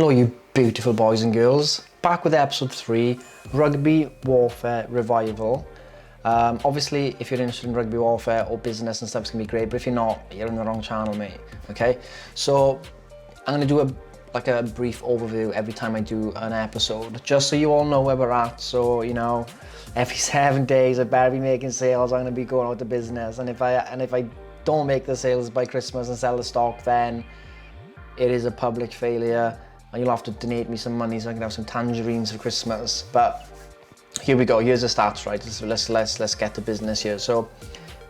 Hello you beautiful boys and girls, back with episode 3, Rugby Warfare Revival. Obviously if you're interested in rugby warfare or business and stuff, it's gonna be great, but if you're not, you're in the wrong channel, mate, okay? So I'm gonna do a brief overview every time I do an episode, just so you all know where we're at. So, you know, every 7 days I better be making sales, I'm gonna be going out to business, and if I don't make the sales by Christmas and sell the stock, then it is a public failure. And you'll have to donate me some money so I can have some tangerines for Christmas. But here we go, here's the stats, right? So let's get to business here. So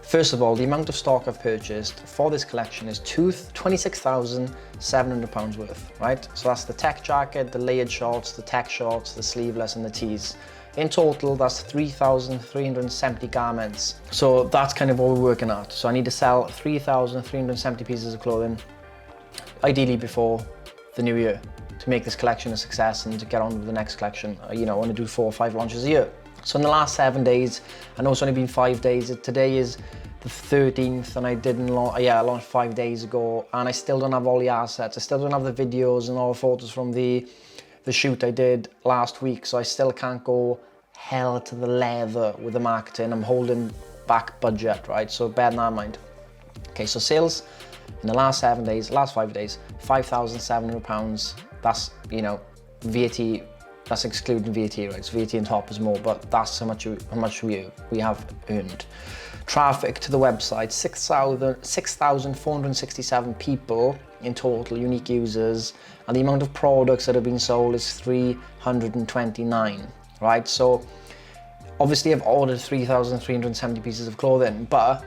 first of all, the amount of stock I've purchased for this collection is £26,700 worth, right? So that's the tech jacket, the layered shorts, the tech shorts, the sleeveless and the tees. In total, that's 3,370 garments. So that's kind of what we're working at. So I need to sell 3,370 pieces of clothing, ideally before the new year, to make this collection a success and to get on with the next collection. You know, I want to do 4 or 5 launches a year. So in the last 7 days, I know it's only been 5 days. Today is the 13th and I launched 5 days ago, and I still don't have all the assets. I still don't have the videos and all the photos from the shoot I did last week. So I still can't go hell to the leather with the marketing. I'm holding back budget, right? So bear that in mind. Okay, so sales in the last 7 days, last 5 days, £5,700. That's, you know, VAT, that's excluding VAT, right? It's VAT on top is more, but that's how much we have earned. Traffic to the website, 6,467 people in total, unique users, and the amount of products that have been sold is 329, right? So obviously I've ordered 3,370 pieces of clothing, but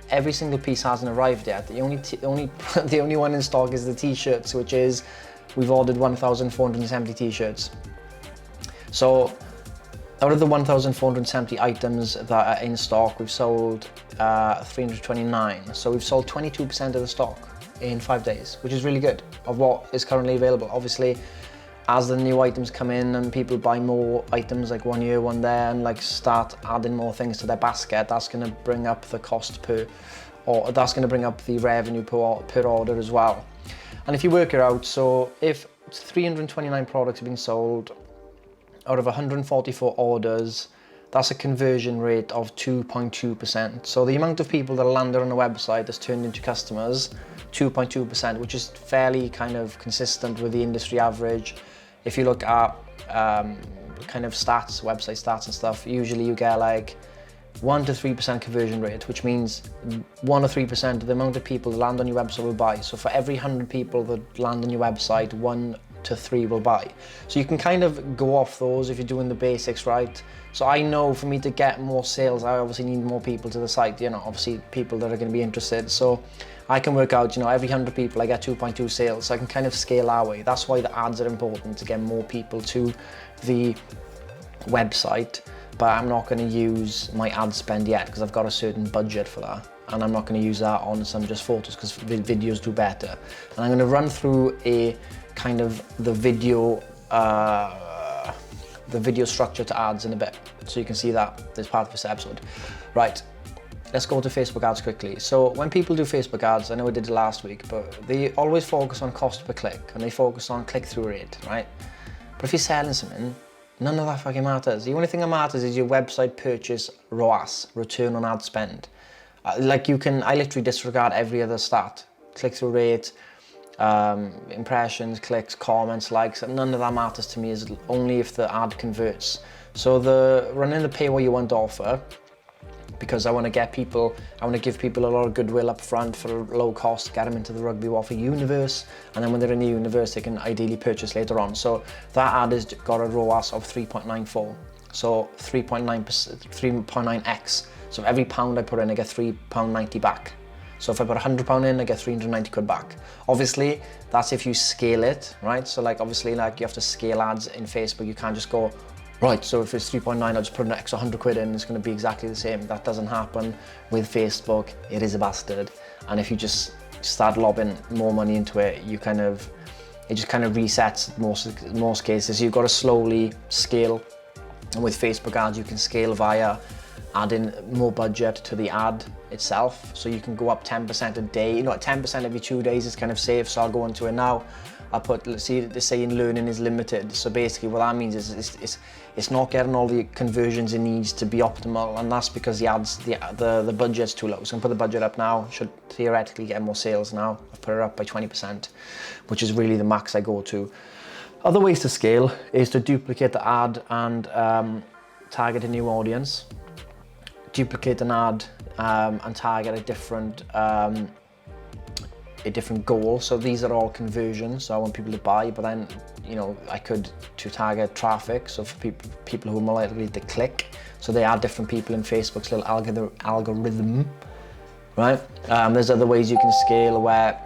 every single piece hasn't arrived yet. The only one in stock is the t-shirts, which is, we've ordered 1,470 t-shirts. So out of the 1,470 items that are in stock, we've sold 329. So we've sold 22% of the stock in 5 days, which is really good of what is currently available. Obviously, as the new items come in and people buy more items, like one here, one there, and like start adding more things to their basket, that's going to bring up the cost per, or that's going to bring up the revenue per order as well. And if you work it out, so if 329 products have been sold out of 144 orders, that's a conversion rate of 2.2%. So the amount of people that landed on the website that's turned into customers, 2.2%, which is fairly kind of consistent with the industry average. If you look at kind of stats, website stats and stuff, usually you get like 1 to 3% conversion rate, which means 1 or 3% of the amount of people that land on your website will buy. So for every 100 people that land on your website, 1 to 3 will buy. So you can kind of go off those if you're doing the basics right. So I know for me to get more sales, I obviously need more people to the site, you know, obviously people that are going to be interested. So I can work out, you know, every 100 people I get 2.2 sales, so I can kind of scale our way. That's why the ads are important, to get more people to the website. But I'm not going to use my ad spend yet because I've got a certain budget for that, and I'm not going to use that on some just photos because videos do better. And I'm going to run through a kind of the video structure to ads in a bit, so you can see that as part of this episode. Right, let's go to Facebook ads quickly. So when people do Facebook ads, I know I did it last week, but they always focus on cost per click and they focus on click-through rate, right? But if you're selling something, none of that fucking matters. The only thing that matters is your website purchase ROAS, return on ad spend. I literally disregard every other stat. Click-through rate, impressions, clicks, comments, likes, none of that matters to me, is only if the ad converts. So running the pay what you want offer, because I want to give people a lot of goodwill up front for low cost, get them into the rugby warfare universe, and then when they're in the universe, they can ideally purchase later on. So that ad has got a ROAS of 3.94, so 3.9x. So for every pound I put in, I get £3.90 back. So if I put £100 in, I get 390 quid back. Obviously, that's if you scale it, right? So like obviously, like you have to scale ads in Facebook. You can't just go, right, so if it's 3.9, I'll just put an extra 100 quid in, it's going to be exactly the same. That doesn't happen with Facebook. It is a bastard. And if you just start lobbing more money into it, it just kind of resets in most cases. You've got to slowly scale. And with Facebook ads, you can scale via adding more budget to the ad itself. So you can go up 10% a day, you know, 10% every 2 days is kind of safe. So I'll go into it now. I'll put, let's see, they're saying learning is limited. So basically what that means is it's not getting all the conversions it needs to be optimal, and that's because the ads, the budget's too low. So I'm gonna put the budget up now, should theoretically get more sales now. I've put it up by 20%, which is really the max I go to. Other ways to scale is to duplicate the ad and target a new audience. Duplicate an ad and target a different goal. So these are all conversions, so I want people to buy, but then, you know, I could to target traffic, so for people who are more likely to click. So they are different people in Facebook's little algorithm, right? There's other ways you can scale where,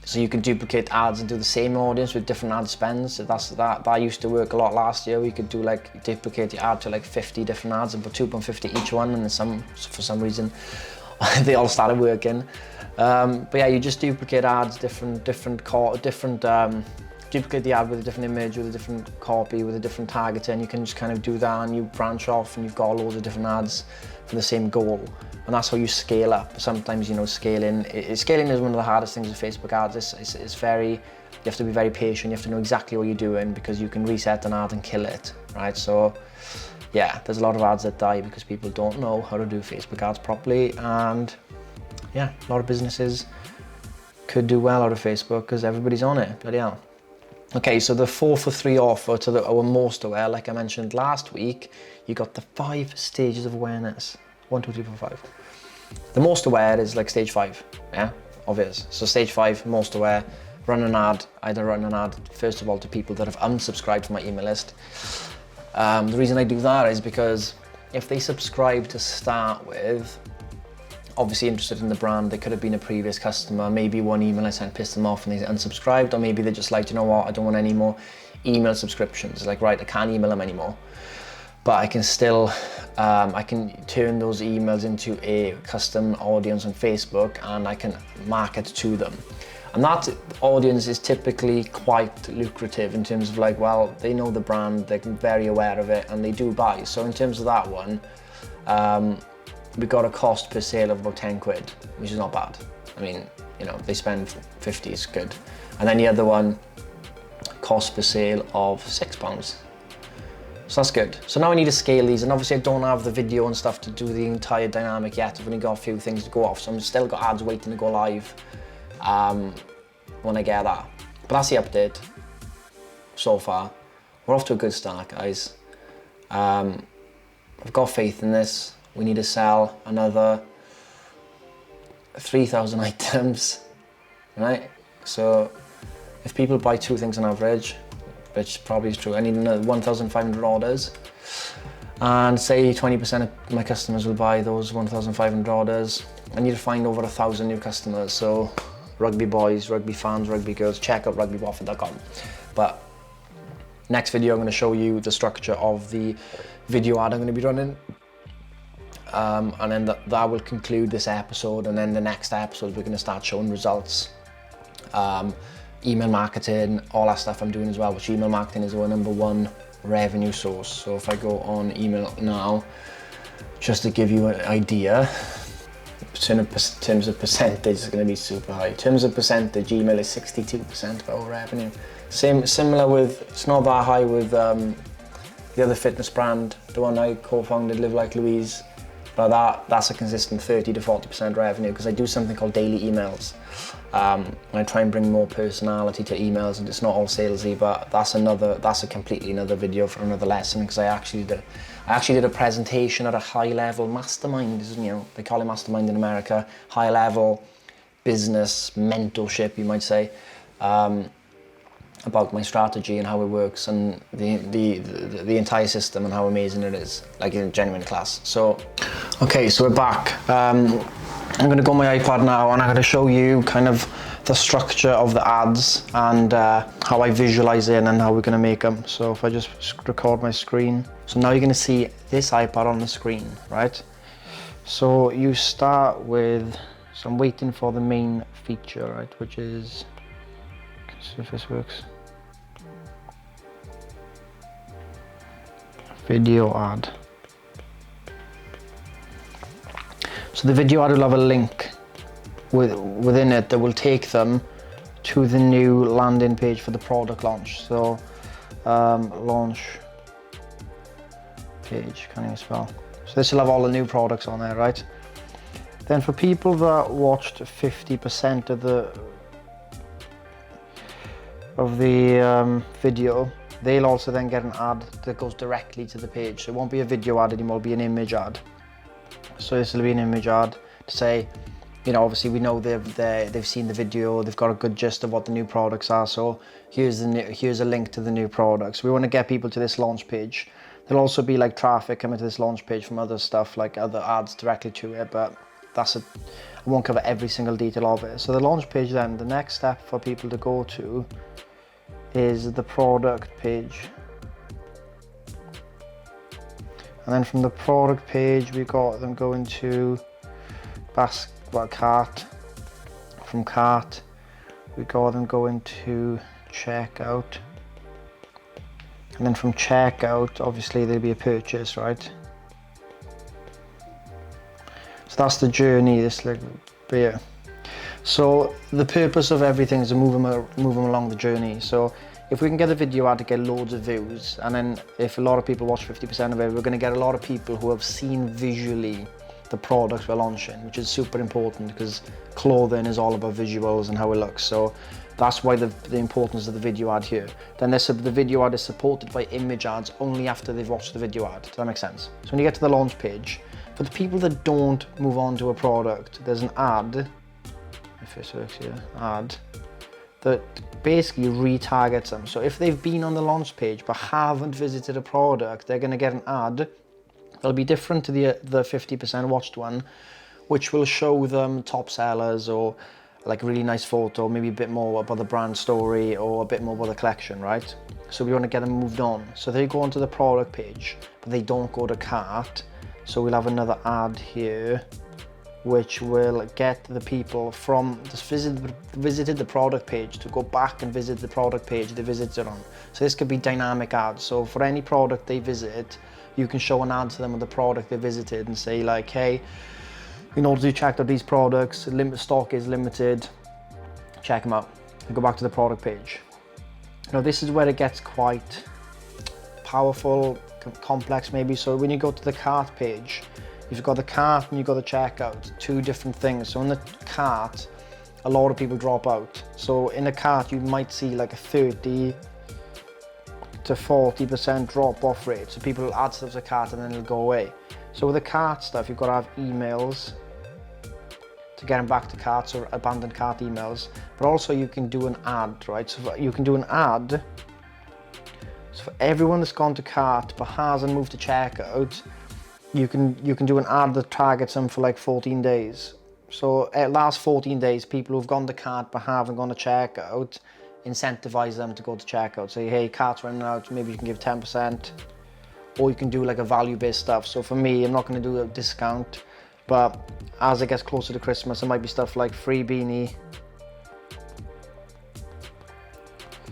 so you can duplicate ads and do the same audience with different ad spends. So that used to work a lot last year. We could do like duplicate the ad to like 50 different ads and put £2.50 each one, and then for some reason they all started working. But yeah, you just duplicate ads, duplicate the ad with a different image, with a different copy, with a different targeting. You can just kind of do that, and you branch off and you've got loads of different ads for the same goal. And that's how you scale up. Sometimes, you know, scaling is one of the hardest things with Facebook ads. It's very, you have to be very patient. You have to know exactly what you're doing, because you can reset an ad and kill it, right? So yeah, there's a lot of ads that die because people don't know how to do Facebook ads properly. And yeah, a lot of businesses could do well out of Facebook because everybody's on it, bloody hell. Okay, so the 4 for 3 offer to our most aware, like I mentioned last week, you got the 5 stages of awareness. 1, 2, 3, 4, 5. The most aware is like stage 5, yeah, obvious. So stage 5, most aware, run an ad, first of all to people that have unsubscribed from my email list. The reason I do that is because if they subscribe to start with, obviously interested in the brand, they could have been a previous customer, maybe one email I sent pissed them off and they unsubscribed, or maybe they're just like, you know what, I don't want any more email subscriptions. Like, right, I can't email them anymore. But I can still, I can turn those emails into a custom audience on Facebook, and I can market to them. And that audience is typically quite lucrative in terms of like, well, they know the brand, they're very aware of it, and they do buy. So in terms of that one, we got a cost per sale of about 10 quid, which is not bad. I mean, you know, they spend 50 is good. And then the other one, cost per sale of £6. So that's good. So now I need to scale these, and obviously I don't have the video and stuff to do the entire dynamic yet. I've only got a few things to go off, so I'm still got ads waiting to go live when I get that. But that's the update so far. We're off to a good start, guys. I've got faith in this. We need to sell another 3,000 items, right? So if people buy 2 things on average, which probably is true, I need another 1,500 orders. And say 20% of my customers will buy those 1,500 orders. I need to find over 1,000 new customers. So rugby boys, rugby fans, rugby girls, check out rugbywaffle.com. But next video, I'm going to show you the structure of the video ad I'm going to be running. And then that will conclude this episode, and then the next episode we're going to start showing results, email marketing, all that stuff I'm doing as well, which email marketing is our #1 revenue source. So if I go on email now, just to give you an idea, in terms of percentage, it's going to be super high. In terms of percentage, email is 62% of our revenue. Similar with, it's not that high with the other fitness brand, the one I co-founded, Live Like Louise. But that's a consistent 30 to 40% revenue, because I do something called daily emails. I try and bring more personality to emails, and it's not all salesy, but that's a completely another video for another lesson, because I actually did a presentation at a high-level mastermind, you know, they call it mastermind in America, high-level business mentorship, you might say, about my strategy and how it works, and the entire system and how amazing it is, like in a genuine class. So, okay, so we're back. I'm going to go on my iPad now, and I'm going to show you kind of the structure of the ads and how I visualize it and how we're going to make them. So if I just record my screen. So now you're going to see this iPad on the screen, right? So you start with, so I'm waiting for the main feature, right, which is, let's see if this works. Video ad. So the video ad will have a link within it that will take them to the new landing page for the product launch. So launch page, can't even spell. So this will have all the new products on there, right? Then for people that watched 50% of the video, they'll also then get an ad that goes directly to the page. So it won't be a video ad anymore, it'll be an image ad. So this will be an image ad to say, you know, obviously we know they've seen the video, they've got a good gist of what the new products are. So here's a link to the new products. We want to get people to this launch page. There'll also be like traffic coming to this launch page from other stuff, like other ads directly to it, but I won't cover every single detail of it. So the launch page then, the next step for people to go to is the product page. And then from the product page, we got them going to cart. From cart, we got them going to checkout. And then from checkout, obviously there'll be a purchase, right? So that's the journey, this little bit. So the purpose of everything is to move them along the journey. So if we can get a video ad to get loads of views, and then if a lot of people watch 50% of it, we're going to get a lot of people who have seen visually the products we're launching, which is super important because clothing is all about visuals and how it looks. So that's why the importance of the video ad here. Then the video ad is supported by image ads only after they've watched the video ad. Does that make sense? So when you get to the launch page, for the people that don't move on to a product, there's an ad, if it works here, ad, that basically retargets them. So if they've been on the launch page but haven't visited a product, they're going to get an ad that'll be different to the 50% watched one, which will show them top sellers or like a really nice photo, maybe a bit more about the brand story or a bit more about the collection, right? So we want to get them moved on. So they go onto the product page, but they don't go to cart. So we'll have another ad here, which will get the people from just visited the product page to go back and visit the product page they visited on. So this could be dynamic ads. So for any product they visit, you can show an ad to them of the product they visited and say like, hey, in order to check out these products, stock is limited, check them out, and go back to the product page. Now this is where it gets quite powerful, complex maybe. So when you go to the cart page, you've got the cart and you've got the checkout, two different things. So in the cart, a lot of people drop out. So in the cart, you might see like a 30 to 40% drop off rate. So people will add stuff to the cart and then it'll go away. So with the cart stuff, you've got to have emails to get them back to carts or abandoned cart emails. But also you can do an ad, right? So you can do an ad. So for everyone that's gone to cart but hasn't moved to checkout, you can do an ad that targets them for like 14 days. So at last 14 days, people who've gone to cart but haven't gone to checkout, incentivize them to go to checkout. Say, hey, cart's running out, maybe you can give 10%. Or you can do like a value-based stuff. So for me, I'm not going to do a discount, but as it gets closer to Christmas, it might be stuff like free beanie.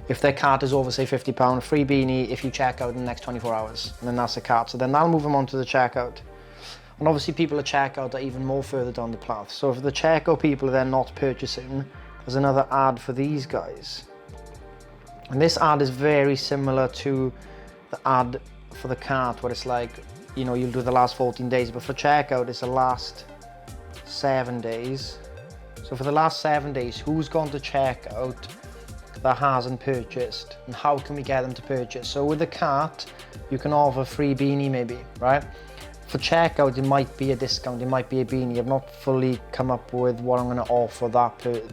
If their cart is over, say, £50, free beanie if you check out in the next 24 hours. And then that's the cart. So then that'll move them on to the checkout. And obviously people at checkout are even more further down the path. So if the checkout people are then not purchasing, there's another ad for these guys. And this ad is very similar to the ad for the cart, where it's like, you know, you'll do the last 14 days, but for checkout, it's the last 7 days. So for the last 7 days, who's gone to checkout that hasn't purchased, and how can we get them to purchase? So with the cart, you can offer free beanie maybe, right? For checkout, it might be a discount, it might be a beanie. I've not fully come up with what I'm going to offer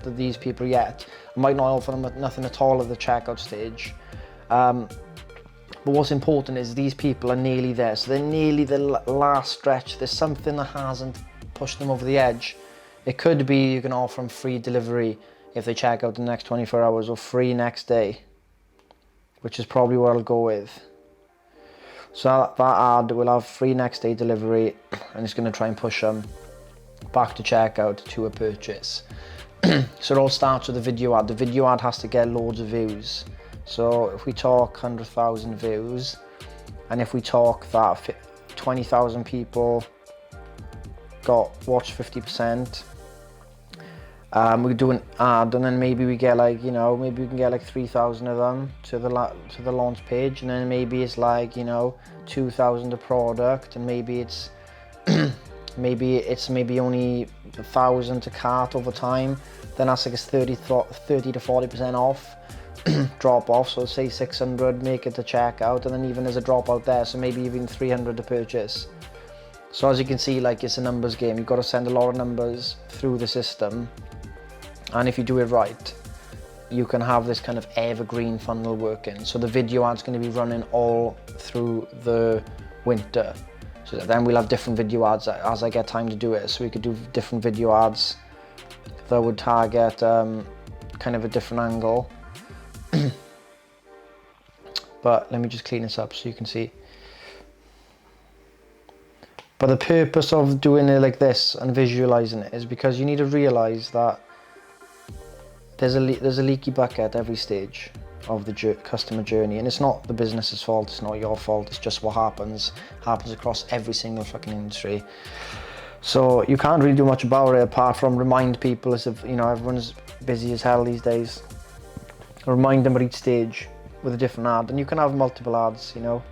these people yet. I might not offer them nothing at all at the checkout stage. But what's important is these people are nearly there. So they're nearly the last stretch. There's something that hasn't pushed them over the edge. It could be you can offer them free delivery if they check out in the next 24 hours, or free next day, which is probably what I'll go with. So that ad will have free next day delivery, and it's going to try and push them back to checkout to a purchase. So it all starts with the video ad. The video ad has to get loads of views. So if we talk 100,000 views, and if we talk that 20,000 people got watch 50%. We do an ad, and then maybe we get like, you know, maybe we can get like 3,000 of them to the launch page, and then maybe it's like, you know, 2,000 a product, and maybe it's maybe only 1,000 to cart over time. Then that's like a 30 to 40% off drop off. So say 600, make it to checkout, and then even there's a drop out there, so maybe even 300 to purchase. So as you can see, like, it's a numbers game. You've got to send a lot of numbers through the system, and if you do it right, you can have this kind of evergreen funnel working. So the video ad's going to be running all through the winter. So then we'll have different video ads as I get time to do it. So we could do different video ads that would target kind of a different angle. But let me just clean this up so you can see. But the purpose of doing it like this and visualizing it is because you need to realize that there's a leaky bucket at every stage of the customer journey, and it's not the business's fault, it's not your fault, it's just what happens across every single fucking industry. So you can't really do much about it apart from remind people, as if, you know, everyone's busy as hell these days. Remind them at each stage with a different ad, and you can have multiple ads, you know,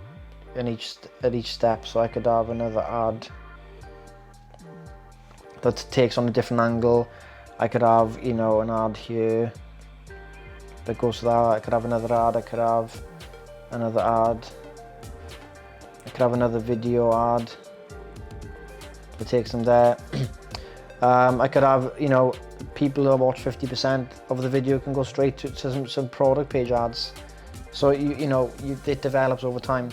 at each step. So I could have another ad that takes on a different angle. I could have, you know, an ad here that goes to that. I could have another ad. I could have another ad. I could have another video ad that takes them there. I could have, you know, people that watch 50% of the video can go straight to some product page ads. So it develops over time.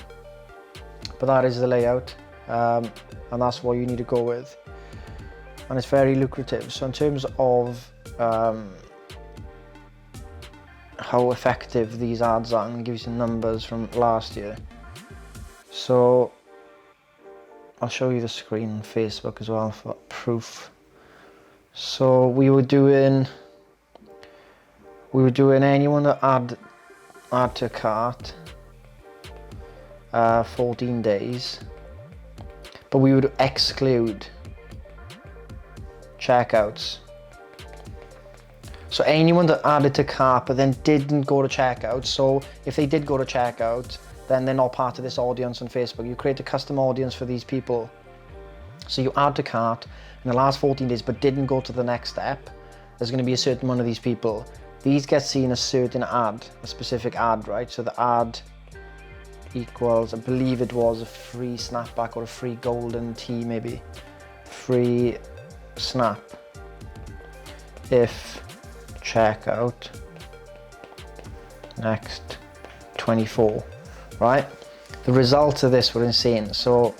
But that is the layout, and that's what you need to go with. And it's very lucrative. So in terms of how effective these ads are, I'm going to give you some numbers from last year. So I'll show you the screen on Facebook as well for proof. So we were doing anyone that add to cart 14 days, but we would exclude checkouts. So anyone that added to cart but then didn't go to checkout, so if they did go to checkout, then they're not part of this audience on Facebook. You create a custom audience for these people. So you add to cart in the last 14 days but didn't go to the next step, there's going to be a certain amount of these people. These get seen a certain ad, a specific ad, right? So the ad equals, I believe it was a free snapback or a free golden tee, maybe. Free snap if checkout next 24, right? The results of this were insane. So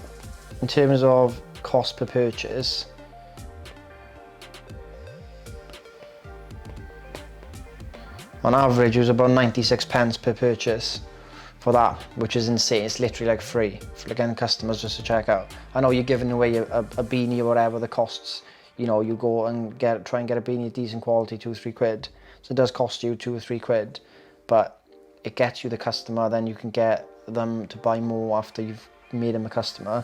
in terms of cost per purchase, on average it was about 96 pence per purchase for that, which is insane. It's literally like free for, again, customers just to check out. I know you're giving away a beanie or whatever, the costs, you know, you go and try and get a beanie of decent quality, 2 or 3 quid. So it does cost you 2 or 3 quid, but it gets you the customer, then you can get them to buy more after you've made them a customer.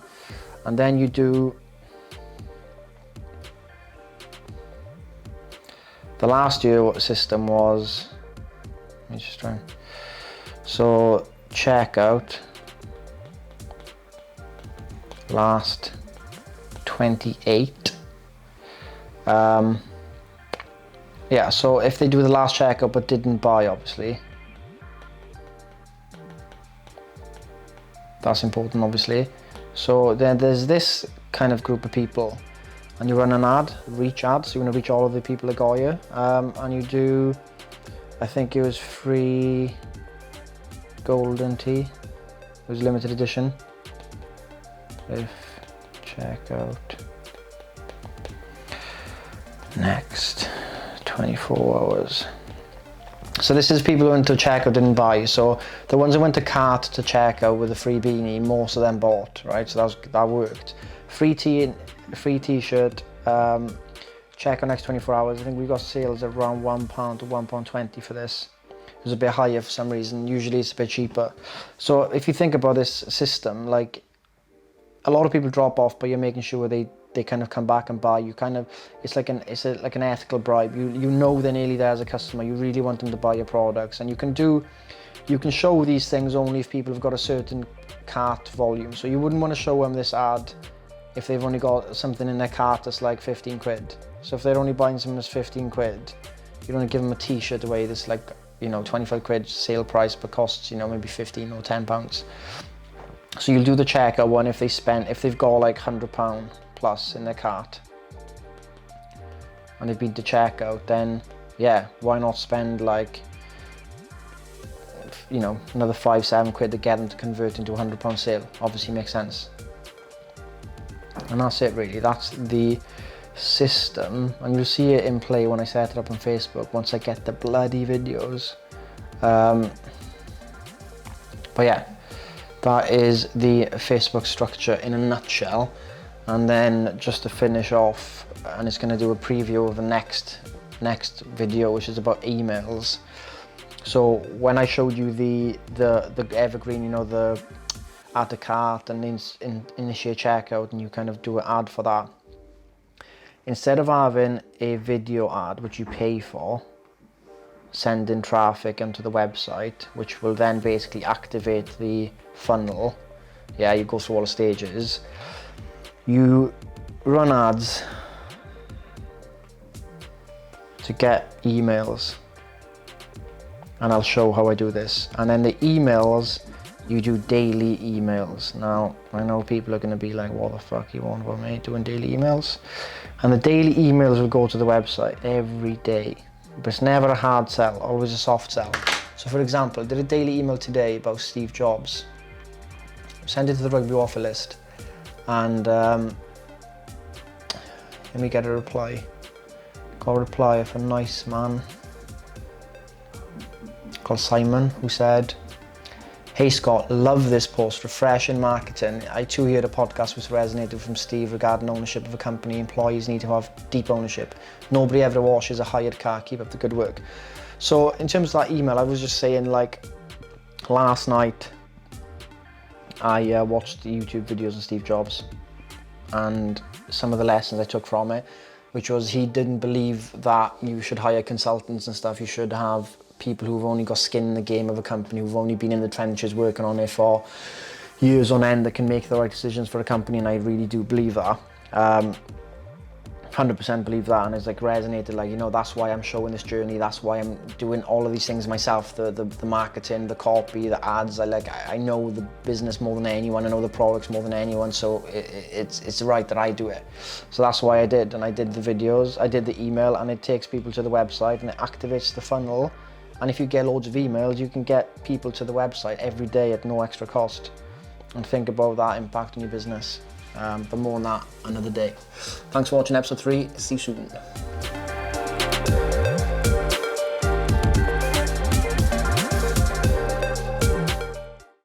And then you do, the last year system was, let me just try, so checkout last 28. Yeah, so if they do the last checkout but didn't buy, obviously, that's important, obviously. So then there's this kind of group of people, and you run an ad, reach ad, so you want to reach all of the people that got you, and you do, I think it was free golden tee, it was limited edition, if checkout next 24 hours. So this is people who went to checkout didn't buy. So the ones who went to cart to checkout with a free beanie, most of them bought, right? So that worked. Free t-shirt, checkout next 24 hours. I think we got sales at around £1 to £1.20 for this. It was a bit higher for some reason. Usually it's a bit cheaper. So if you think about this system, like, a lot of people drop off, but you're making sure they they kind of come back and buy. You kind of, it's like an ethical bribe. You know they're nearly there as a customer. You really want them to buy your products, and you can show these things only if people have got a certain cart volume. So you wouldn't want to show them this ad if they've only got something in their cart that's like 15 quid. So if they're only buying something that's 15 quid, you don't give them a t-shirt away that's like, you know, 25 quid sale price, but costs, you know, maybe 15 or 10 pounds. So you'll do the checkout one if they've got like £100 plus in their cart and they've been to checkout, then yeah, why not spend like, you know, another 5-7 quid to get them to convert into a £100 sale. Obviously makes sense. And that's it really, that's the system, and you'll see it in play when I set it up on Facebook once I get the bloody videos. But yeah, that is the Facebook structure in a nutshell. And then just to finish off, and it's going to do a preview of the next video, which is about emails. So when I showed you the evergreen, you know, the add to cart and initiate checkout, and you kind of do an ad for that, instead of having a video ad which you pay for, sending traffic onto the website, which will then basically activate the funnel, yeah, you go through all the stages, you run ads to get emails, and I'll show how I do this. And then the emails, you do daily emails. Now, I know people are going to be like, what the fuck you want about me doing daily emails? And the daily emails will go to the website every day, but it's never a hard sell, always a soft sell. So for example, I did a daily email today about Steve Jobs. Send it to the rugby offer list, and let me get a reply. Got a reply of a nice man called Simon, who said, "Hey Scott, love this post, refreshing marketing. I too heard a podcast which resonated from Steve regarding ownership of a company. Employees need to have deep ownership. Nobody ever washes a hired car. Keep up the good work." So in terms of that email, I was just saying, like, last night I watched the YouTube videos of Steve Jobs, and some of the lessons I took from it, which was he didn't believe that you should hire consultants and stuff. You should have people who've only got skin in the game of a company, who've only been in the trenches working on it for years on end, that can make the right decisions for a company. And I really do believe that. 100% believe that, and it's like resonated, like, you know, that's why I'm showing this journey, that's why I'm doing all of these things myself, the marketing, the copy, the ads. I know the business more than anyone, I know the products more than anyone, so it's right that I do it. So that's why I did, and I did the videos, I did the email, and it takes people to the website and it activates the funnel. And if you get loads of emails, you can get people to the website every day at no extra cost. And think about that impact on your business. But more on that another day. Thanks for watching episode 3. See you soon.